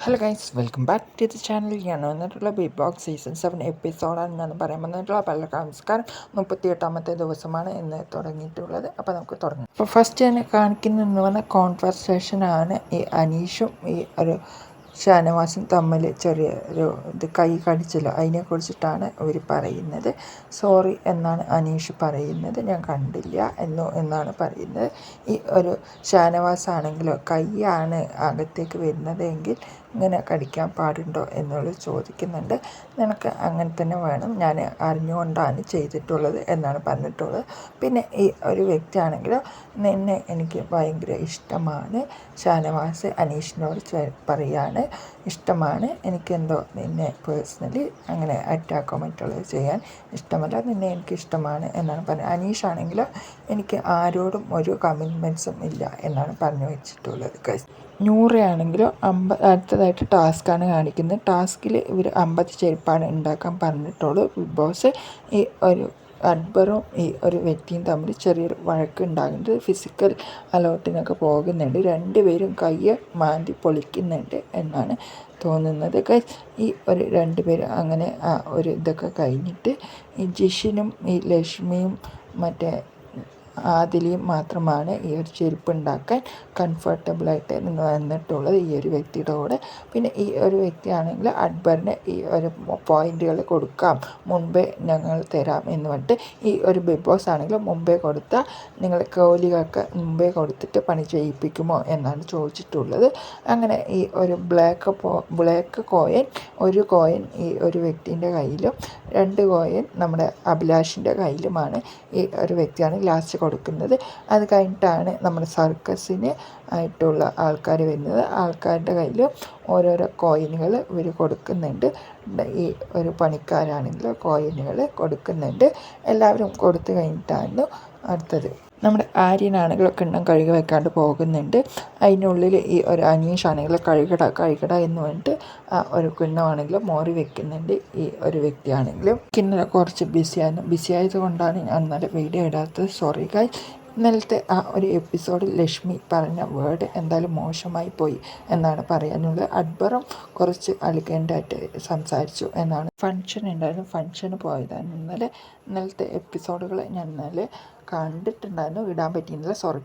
Hello guys, welcome back to the channel. ഞാൻ വന്നിട്ടുള്ള big boss season 7 എപ്പിസോഡാണ് ഞാൻ പറയാൻ വന്നിട്ടുള്ള പല നമസ്കാരം. 38ാമത്തെ ദിവസമാണ് ഇന്ന് തുടങ്ങിയിട്ടുള്ളത്. അപ്പോൾ നമുക്ക് തുടങ്ങാം. അപ്പോൾ ഫസ്റ്റ് തന്നെ കാണിക്കുന്നതെന്ന് പറഞ്ഞാൽ കോൺവെർസേഷനാണ്. ഈ അനീഷും ഈ ഒരു ഷാനവാസും തമ്മിൽ ചെറിയൊരു കൈ കടിച്ചല്ലോ, അതിനെക്കുറിച്ചിട്ടാണ് അവർ പറയുന്നത്. സോറി എന്നാണ് അനീഷ് പറയുന്നത്, ഞാൻ കണ്ടില്ല എന്നാണ് പറയുന്നത്. ഈ ഒരു ഷാനവാസ് ആണെങ്കിലോ കൈയാണ് അകത്തേക്ക് വരുന്നത് എങ്കിൽ ഇങ്ങനെ കടിക്കാൻ പാടുണ്ടോ എന്നുള്ളത് ചോദിക്കുന്നുണ്ട്. നിനക്ക് അങ്ങനെ തന്നെ വേണം, ഞാൻ അറിഞ്ഞുകൊണ്ടാണ് ചെയ്തിട്ടുള്ളത് എന്നാണ് പറഞ്ഞിട്ടുള്ളത്. പിന്നെ ഈ ഒരു വ്യക്തിയാണെങ്കിലോ നിന്നെ എനിക്ക് ഭയങ്കര ഇഷ്ടമാണ്. ഷാനവാസ് അനീഷിനോട് പറയാണ്, ഇഷ്ടമാണ്, എനിക്കെന്തോ നിന്നെ പേഴ്സണലി അങ്ങനെ അറ്റാക്കോ മറ്റുള്ളത് ചെയ്യാൻ ഇഷ്ടമല്ല, നിന്നെ എനിക്കിഷ്ടമാണ് എന്നാണ് പറഞ്ഞത്. അനീഷാണെങ്കിലോ എനിക്ക് ആരോടും ഒരു കമ്മിറ്റ്മെൻറ്റ്സും ഇല്ല എന്നാണ് പറഞ്ഞു വെച്ചിട്ടുള്ളത്. നൂറയാണെങ്കിലോ അടുത്തതായിട്ട് ടാസ്ക്കാണ് കാണിക്കുന്നത്. ടാസ്കിൽ ഇവർ 50 ചെരുപ്പാണ് ഉണ്ടാക്കാൻ പറഞ്ഞിട്ടുള്ളൂ. ബിഗ് ബോസ് ഈ ഒരു അക്ബറും ഈ ഒരു വ്യക്തിയും തമ്മിൽ ചെറിയൊരു വഴക്കുണ്ടാകുന്നുണ്ട്. ഫിസിക്കൽ അലോട്ടിനൊക്കെ പോകുന്നുണ്ട്. രണ്ടുപേരും കയ്യ് മാന്തി പൊളിക്കുന്നുണ്ട് എന്നാണ് തോന്നുന്നത്. ഈ ഒരു രണ്ടുപേരും അങ്ങനെ ഒരു ഇതൊക്കെ കഴിഞ്ഞിട്ട് ഈ ജിഷിനും ഈ ലക്ഷ്മിയും മറ്റേ ആദിലിയും മാത്രമാണ് ഈ ഒരു ചെരുപ്പ് ഉണ്ടാക്കാൻ കംഫർട്ടബിളായിട്ട് വന്നിട്ടുള്ളത് ഈ ഒരു വ്യക്തിയുടെ കൂടെ. പിന്നെ ഈ ഒരു വ്യക്തിയാണെങ്കിൽ അക്ബറിന് ഈ ഒരു പോയിന്റുകൾ കൊടുക്കാം, മുമ്പേ ഞങ്ങൾ തരാം എന്ന് പറഞ്ഞിട്ട് ഈ ഒരു ബിഗ് ബോസ് ആണെങ്കിൽ മുമ്പേ കൊടുത്താൽ നിങ്ങൾ കോഹ്ലികൾക്ക് മുമ്പേ കൊടുത്തിട്ട് പണി ചെയ്യിപ്പിക്കുമോ എന്നാണ് ചോദിച്ചിട്ടുള്ളത്. അങ്ങനെ ഈ ഒരു ബ്ലാക്ക് കോയിൻ, ഒരു കോയിൻ ഈ ഒരു വ്യക്തിൻ്റെ കയ്യിലും 2 കോയിൻ നമ്മുടെ അഭിലാഷിൻ്റെ കയ്യിലുമാണ് ഈ ഒരു വ്യക്തിയാണ് ലാസ്റ്റ് കൊടുക്കുന്നത്. അത് കഴിഞ്ഞിട്ടാണ് നമ്മുടെ സർക്കസിന് ആയിട്ടുള്ള ആൾക്കാർ വരുന്നത്. ആൾക്കാരുടെ കയ്യിൽ ഓരോരോ കോയിനുകൾ ഇവർ കൊടുക്കുന്നുണ്ട്. ഈ ഒരു പണിക്കാരാണെങ്കിൽ കോയിനുകൾ കൊടുക്കുന്നുണ്ട്. എല്ലാവരും കൊടുത്തു കഴിഞ്ഞിട്ടാണ് അടുത്തത് നമ്മുടെ ആര്യനാണെങ്കിൽ കിണ്ണം കഴുകി വെക്കാണ്ട് പോകുന്നുണ്ട്. അതിനുള്ളിൽ ഈ ഒരു അനീഷാണെങ്കിൽ കഴുകട എന്ന് പറഞ്ഞിട്ട് ഒരു കിണ്ണമാണെങ്കിൽ മോറി വെക്കുന്നുണ്ട്. ഈ ഒരു വ്യക്തിയാണെങ്കിലും കിണ്ണ കുറച്ച് ബിസി ആയതുകൊണ്ടാണ് ഞാൻ നല്ല വീഡിയോ ഇടാത്തത്. Sorry guys. ഇന്നലത്തെ ആ ഒരു എപ്പിസോഡിൽ ലക്ഷ്മി പറഞ്ഞ വേർഡ് എന്തായാലും മോശമായി പോയി എന്നാണ് പറയാനുള്ളത്. അക്ബറും കുറച്ച് അലിഗൻ്റായിട്ട് സംസാരിച്ചു എന്നാണ്. ഫങ്ഷൻ ഉണ്ടായിരുന്നു, ഫങ്ഷന് പോയതാണ് ഇന്നലത്തെ എപ്പിസോഡുകൾ ഞാൻ ഇന്നലെ കണ്ടിട്ടുണ്ടായിരുന്നു, ഇടാൻ പറ്റിയിരുന്നില്ല, സോറി.